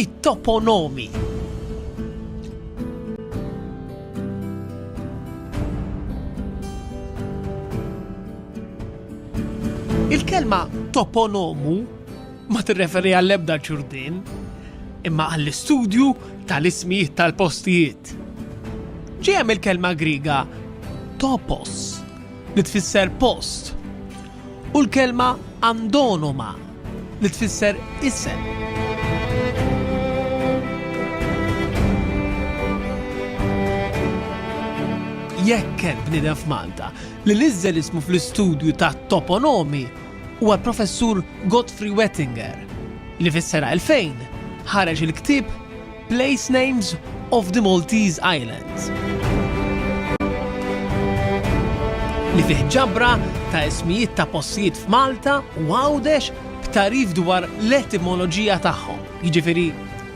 it-toponomi. Il-kelma toponomu ma tirreferi għall-ebda ċurdin, imma għall-istudju tal-ismijiet tal-postijiet. Ġiem il-kelma Griega topos li tfisser post u l-kelma andonoma li tfisser isem. Jekk hemm bniedem f'Malta li l-iżżel ismu fl-istudju ta' toponomi huwa l-professur Godfrey Wettinger li fis-sena 2000 ħareġ il-ktieb Place Names of the Maltese Islands li fih ġabra ta' ismijiet ta' postijiet f'Malta u għawdex b'tarif dwar l-etimoloġija tagħhom, jiġifieri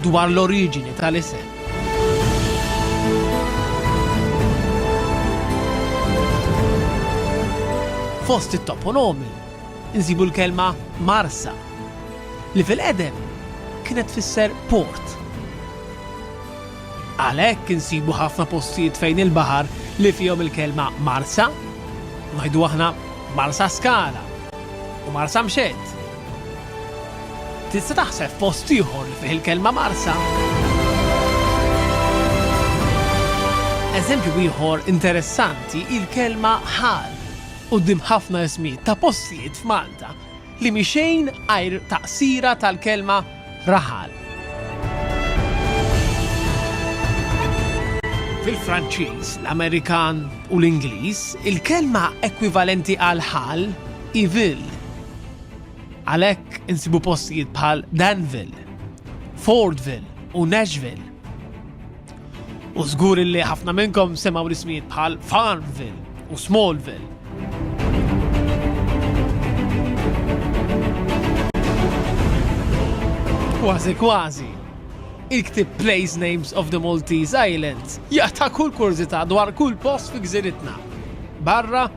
dwar l-oriġini tal-isem. Fost it-toponomi insibu l-kelma Marsa li fil-qedem kienet tfisser port. Għalhekk insibu ħafna postijiet fejn il-baħar li fihom il-kelma Marsa, ngħidu aħna Marsa Skala u Marsa Mxed. Tista' taħseb post ieħor li fih il-kelma Marsa? Eżempju ieħor interessanti il-kelma ħal quddiem ħafna ismijiet ta' postijiet f'Malta li mixejn għajr taqsira tal-kelma raħal. Fil-Franċiż, l-Amerikan u l-Ingliż, il-kelma ekwivalenti għal ħal ivil. Għalhekk insibu postijiet bħal Danville, Fordville u Nashville. U żgur li ħafna minnkom semgħu l-ismijiet bħal Farmville u Smallville. Kważi, il-ktib Place Names of the Maltese Islands jaqta' kull kurzita dwar kull post fi gżiritna. Barra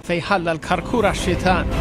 fejn ħalla l-karkura x-xitan.